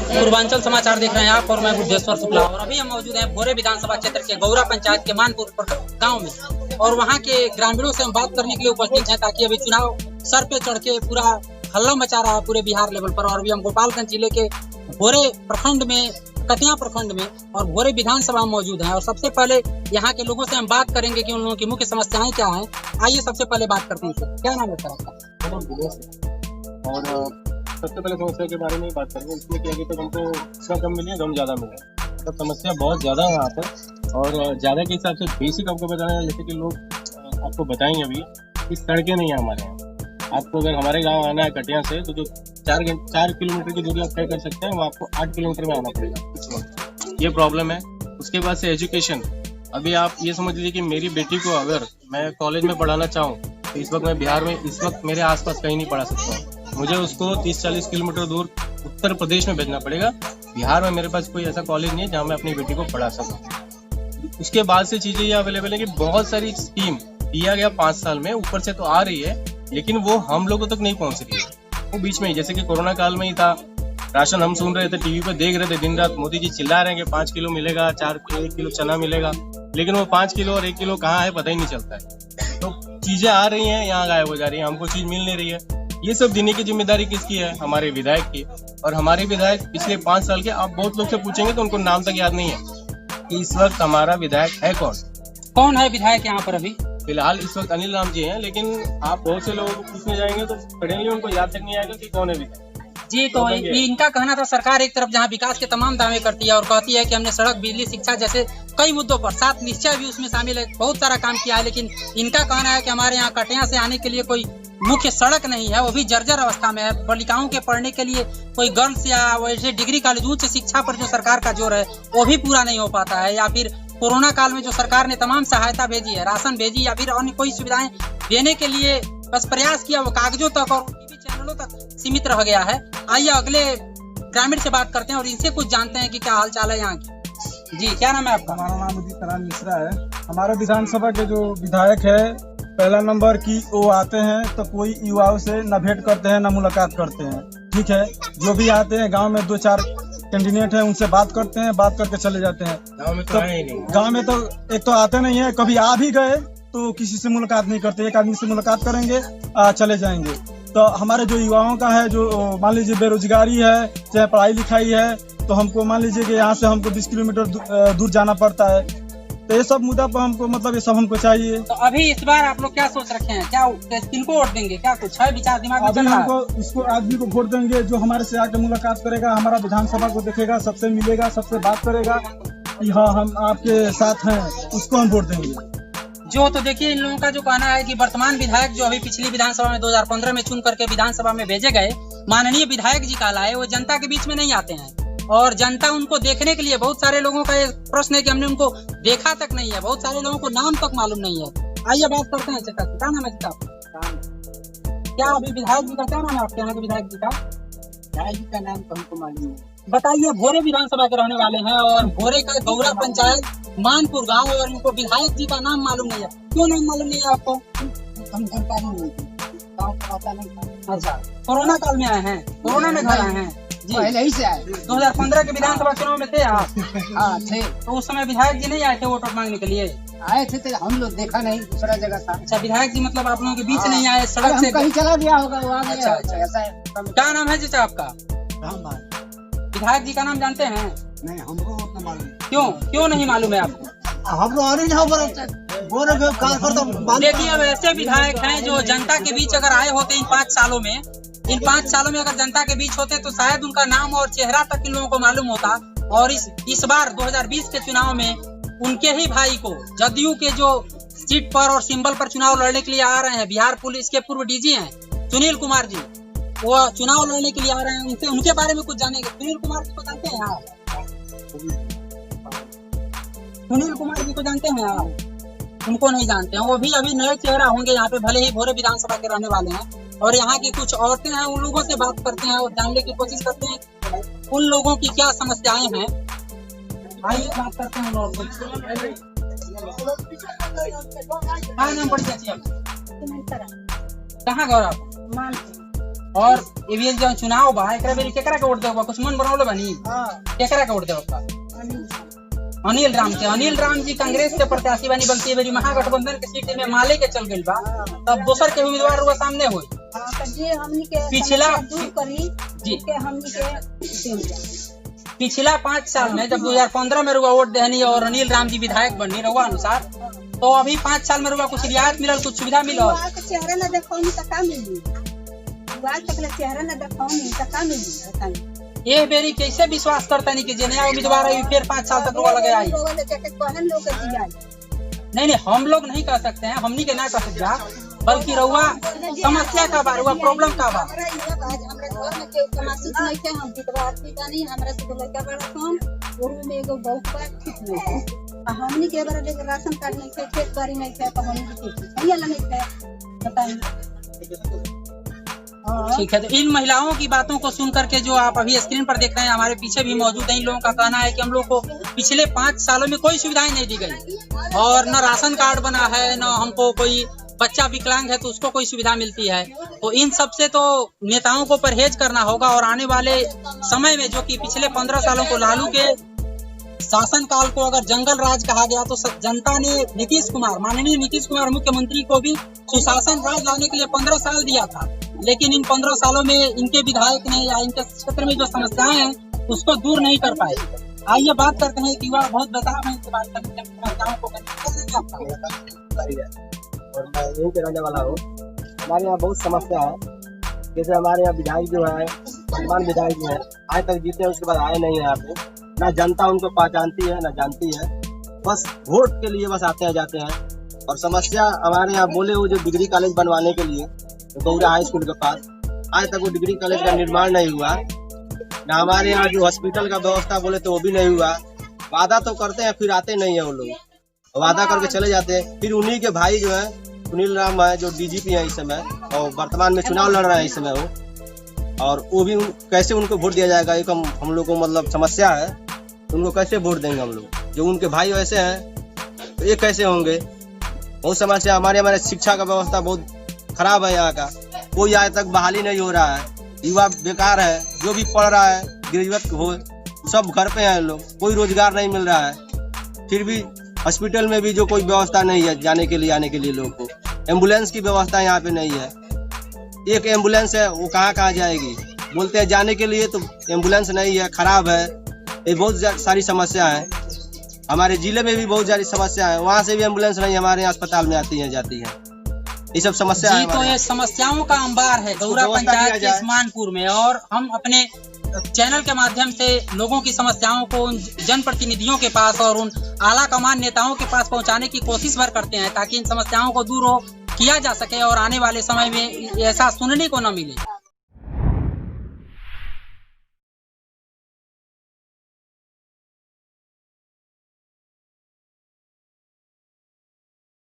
पूर्वांचल समाचार देख रहे हैं आप और मैं बुद्धेश्वर शुक्ला। और अभी हम मौजूद हैं भोरे विधानसभा क्षेत्र के गौरा पंचायत के मानपुर गांव में और वहां के ग्रामीणों से हम बात करने के लिए उपस्थित हैं ताकि अभी चुनाव सर पे चढ़ के पूरा हल्ला मचा रहा है पूरे बिहार लेवल पर। और अभी हम गोपालगंज जिले के भोरे प्रखंड में, कटिया प्रखंड में और भोरे विधानसभा में मौजूद हैं। और सबसे पहले यहाँ के लोगों से हम बात करेंगे कि उन लोगों की मुख्य समस्याएं क्या हैं। आइए सबसे पहले बात करते हैं सर, क्या नाम है सर आपका? और सबसे पहले समस्या के बारे में बात करेंगे, इसमें कि अभी तक हमको इसका कम मिले, गम ज़्यादा मिले। तो समस्या बहुत ज़्यादा है यहाँ पर। और ज़्यादा के हिसाब से बेसिक आपको बताना है, जैसे कि लोग आपको बताएंगे अभी कि सड़कें नहीं है हमारे यहाँ। आपको अगर हमारे गांव आना है कटिया से तो जो 4 किलोमीटर की दूरी आप तय कर सकते हैं वो आपको 8 किलोमीटर में आना पड़ेगा इस वक्त। ये प्रॉब्लम है। उसके बाद से एजुकेशन, अभी आप ये समझ लीजिए कि मेरी बेटी को अगर मैं कॉलेज में पढ़ाना चाहूँ तो इस वक्त मैं बिहार में इस वक्त मेरे आसपास कहीं नहीं पढ़ा सकता हूँ। मुझे उसको 30-40 किलोमीटर दूर उत्तर प्रदेश में भेजना पड़ेगा। बिहार में मेरे पास कोई ऐसा कॉलेज नहीं है जहाँ मैं अपनी बेटी को पढ़ा सकूँ। उसके बाद से चीज़ें ये अवेलेबल है कि बहुत सारी स्कीम दिया गया 5 साल में, ऊपर से तो आ रही है लेकिन वो हम लोगों तक नहीं पहुँच रही है। वो बीच में ही, जैसे कि कोरोना काल में ही था, राशन हम सुन रहे थे, टीवी पे देख रहे थे, दिन रात मोदी जी चिल्ला रहे हैं कि 5 किलो मिलेगा, 1 किलो चना मिलेगा, लेकिन वो 5 किलो और 1 किलो कहाँ है पता ही नहीं चलता है। तो चीजें आ रही हैं, यहाँ गायब हो जा रही है, हमको चीज मिल नहीं रही है। ये सब देने की जिम्मेदारी किसकी है? हमारे विधायक की। और हमारे विधायक पिछले 5 साल के, आप बहुत लोग से पूछेंगे तो उनको नाम तक याद नहीं है कि इस वक्त हमारा विधायक है कौन। कौन है विधायक यहाँ पर अभी? फिलहाल इस वक्त अनिल राम जी हैं, लेकिन आप बहुत से लोगों को पूछने जाएंगे तो सडनली उनको याद तक नहीं आएगा कि कौन है विधायक जी। तो इनका कहना था सरकार एक तरफ जहां विकास के तमाम दावे करती है और कहती है कि हमने सड़क, बिजली, शिक्षा जैसे कई मुद्दों पर, 7 निश्चय भी उसमें शामिल है, बहुत सारा काम किया है, लेकिन इनका कहना है कि हमारे यहाँ कटिया से आने के लिए कोई मुख्य सड़क नहीं है, वो भी जर्जर अवस्था में है। बालिकाओं के पढ़ने के लिए कोई गर्ल्स या वैसे डिग्री कॉलेज, उच्च शिक्षा पर जो सरकार का जोर है वो भी पूरा नहीं हो पाता है। या फिर कोरोना काल में जो सरकार ने तमाम सहायता भेजी है, राशन भेजी या फिर अन्य कोई सुविधाएं देने के लिए बस प्रयास किया, वो कागजों तक और टीवी चैनलों तक सीमित रह गया है। आइए अगले ग्रामीण से बात करते हैं और इनसे कुछ जानते हैं कि क्या हाल चाल है यहाँ की। जी, क्या नाम है आपका? हमारा नाम उदित नारायण मिश्रा है। हमारे विधानसभा के जो विधायक है, पहला नंबर की वो आते हैं तो कोई युवाओं से न भेंट करते हैं न मुलाकात करते हैं। ठीक है, जो भी आते हैं गांव में 2-4 कैंडिडेट है, उनसे बात करते हैं, बात करके चले जाते हैं। गाँव में तो एक तो आते नहीं है, कभी आ भी गए तो किसी से मुलाकात नहीं करते। एक आदमी से मुलाकात करेंगे, चले जाएंगे। तो हमारे जो युवाओं का है, जो मान लीजिए बेरोजगारी है, चाहे पढ़ाई लिखाई है, तो हमको मान लीजिए कि यहाँ से हमको 20 किलोमीटर दूर जाना पड़ता है। तो ये सब मुद्दा पर हमको, मतलब ये सब हमको चाहिए। तो अभी इस बार आप लोग क्या सोच रखे हैं? क्या किनको वोट देंगे? क्या कुछ है विचार दिमाग में? अभी हमको इसको आदमी को वोट देंगे जो हमारे से आके मुलाकात करेगा, हमारा विधानसभा को देखेगा, सबसे मिलेगा, सबसे बात करेगा कि हाँ हम आपके साथ हैं, उसको हम वोट देंगे। जो तो देखिए, इन लोगों का जो कहना है कि वर्तमान विधायक जो अभी पिछली विधानसभा में 2015 में चुन करके विधानसभा में भेजे गए माननीय विधायक जी कहलाए, वो जनता के बीच में नहीं आते हैं और जनता उनको देखने के लिए, बहुत सारे लोगों का ये प्रश्न है कि हमने उनको देखा तक नहीं है, बहुत सारे लोगों को नाम तक मालूम नहीं है। आइए बात करते हैं चचा, क्या नाम है चचा? क्या अभी विधायक जी का क्या नाम है आपके यहाँ के विधायक जी का? विधायक जी का नाम तो हमको मालूम है। बताइए, भोरे विधानसभा के रहने वाले हैं और भोरे का गौरा पंचायत मानपुर गांव, और इनको विधायक जी का नाम मालूम नहीं है। क्यों नाम मालूम नहीं है आपको? हम जानकारी नहीं थी, गाँव का पता नहीं था। अच्छा, कोरोना काल में आए हैं? कोरोना में घर आए हैं जी? पहले ही से आए। 2015 के विधानसभा चुनाव में थे आप? हाँ थे। तो उस समय विधायक जी नहीं आए थे वोट मांगने के लिए? आए थे तो हम लोग देखा नहीं, दूसरा जगह था। अच्छा, विधायक जी मतलब आप लोगों के बीच नहीं आए, सड़क से कहीं चला गया होगा, वो आ गया। अच्छा, अच्छा, ऐसा है। क्या नाम है चाचा आपका? विधायक जी का नाम जानते हैं? नहीं, हमको उतना मालूम। क्यों नहीं मालूम है आपको? हम लोग देखिए, अब ऐसे विधायक हैं जो जनता के बीच अगर आए होते इन 5 सालों में, इन 5 सालों में अगर जनता के बीच होते तो शायद उनका नाम और चेहरा तक इन लोगों को मालूम होता। और इस बार 2020 के चुनाव में उनके ही भाई को, जदयू के जो सीट पर और सिंबल पर चुनाव लड़ने के लिए आ रहे हैं, बिहार पुलिस के पूर्व डीजी हैं सुनील कुमार जी, वो चुनाव लड़ने के लिए आ रहे हैं। उनसे, उनके बारे में कुछ जानेंगे। सुनील कुमार जी को जानते हैं आप? सुनील कुमार जी को जानते हैं आप? उनको नहीं जानते हैं, वो भी अभी नए चेहरा होंगे यहाँ पे, भले ही भोरे विधानसभा के रहने वाले हैं। और यहाँ की कुछ औरतें हैं, उन लोगों से बात करते हैं और जानने की कोशिश करते हैं उन लोगों की क्या समस्याएं हैं। आइए बात करते हैं लोगों से। हाँ, नाम पड़ जाती है। कहाँ गौरव? और ये जो चुनाव बा एकरा बेरी केकरा के वोट देबा कुछ मन बनौले बनी केकरा के वोट देबा अनिल राम के। अनिल राम जी कांग्रेस के प्रत्याशी बनी बल्कि बेरी महागठबंधन के सीट में माले के चल गइल बा तब दोसर के उम्मीदवार हुआ सामने होई पिछला जी पिछला 5 साल में जब 2015 में रुआ वोट देहनी और अनिल राम जी विधायक बननी रुआ अनुसार तो अभी 5 साल में रुआ कुछ रियायत मिलल कुछ सुविधा मिलल चेहरा न देखौनी त का मिली बात तक चेहरा न देखौनी त का मिली ये बेरी कैसे विश्वास करता नहीं कि जे नया उम्मीदवार है फिर 5 साल तक रुआ लगे आई नहीं हम लोग नहीं कह सकते हैं हमनी के ना कह सकते बल्कि रहुआ समस्या का बा रहुआ प्रॉब्लम का बा हमनी के राशन कार्ड नहीं थे खेत बाड़ी नहीं थे तो हमनी ठीक है। तो इन महिलाओं की बातों को सुन करके जो आप अभी स्क्रीन पर देख रहे हैं हमारे पीछे भी मौजूद है इन लोगों का कहना है कि हम लोग को पिछले 5 सालों में कोई सुविधाएं नहीं दी गई और न राशन कार्ड बना है न हमको कोई बच्चा विकलांग है तो उसको कोई सुविधा मिलती है। तो इन सब से तो नेताओं को परहेज करना होगा और आने वाले समय में जो कि पिछले 15 सालों को लालू के शासन काल को अगर जंगल राज कहा गया तो जनता ने नीतीश कुमार माननीय नीतीश कुमार मुख्यमंत्री को भी सुशासन राज लाने के लिए 15 साल दिया था लेकिन इन 15 सालों में इनके विधायक ने या इनके क्षेत्र में जो समस्याएं हैं उसको दूर नहीं कर पाए। आइए बात करते हैं युवा बहुत बेताब है इनसे बात करते हैं समस्याओं को और मैं यहीं के रहने वाला हूँ। हमारे यहाँ बहुत समस्या है जैसे हमारे यहाँ विधायक जो है वर्तमान विधायक जो है आज तक जीते हैं उसके बाद आए नहीं है यहाँ पे ना जनता उनको पहचानती है ना जानती है बस वोट के लिए बस आते हैं जाते हैं। और समस्या हमारे यहाँ बोले वो जो डिग्री कॉलेज बनवाने के लिए गौरा हाई स्कूल के पास आज तक वो डिग्री कॉलेज का निर्माण नहीं हुआ ना हमारे यहाँ जो हॉस्पिटल का व्यवस्था बोले तो वो भी नहीं हुआ। वादा तो करते हैं फिर आते नहीं है वो लोग वादा करके चले जाते हैं। फिर उन्हीं के भाई जो है सुनील राम है जो डीजीपी है इस समय और वर्तमान में चुनाव लड़ रहा है इस समय वो और वो भी कैसे उनको वोट दिया जाएगा एक हम लोग को मतलब समस्या है उनको कैसे वोट देंगे हम लोग जो उनके भाई वैसे हैं तो ये कैसे होंगे। बहुत समस्या हमारे शिक्षा का व्यवस्था बहुत खराब है यहाँ का कोई आज तक बहाली नहीं हो रहा है युवा बेकार है जो भी पढ़ रहा है ग्रेजुएट हो सब घर पे हैं लोग कोई रोजगार नहीं मिल रहा है। फिर भी हॉस्पिटल में भी जो कोई व्यवस्था नहीं है जाने के लिए आने के लिए लोगों को एम्बुलेंस की व्यवस्था यहाँ पे नहीं है। एक एम्बुलेंस है वो कहाँ जाएगी बोलते हैं जाने के लिए तो एम्बुलेंस नहीं है खराब है। ये बहुत सारी समस्या है हमारे जिले में भी बहुत सारी समस्या है वहाँ से भी एम्बुलेंस नहीं हमारे अस्पताल में आती है जाती है ये सब समस्या जी। तो ये समस्याओं का अंबार है गौरा पंचायत के उस्मानपुर में और हम अपने चैनल के माध्यम से लोगों की समस्याओं को उन जनप्रतिनिधियों के पास और उन आला कमान नेताओं के पास पहुंचाने की कोशिश भर करते हैं ताकि इन समस्याओं को दूर किया जा सके और आने वाले समय में ऐसा सुनने को न मिले।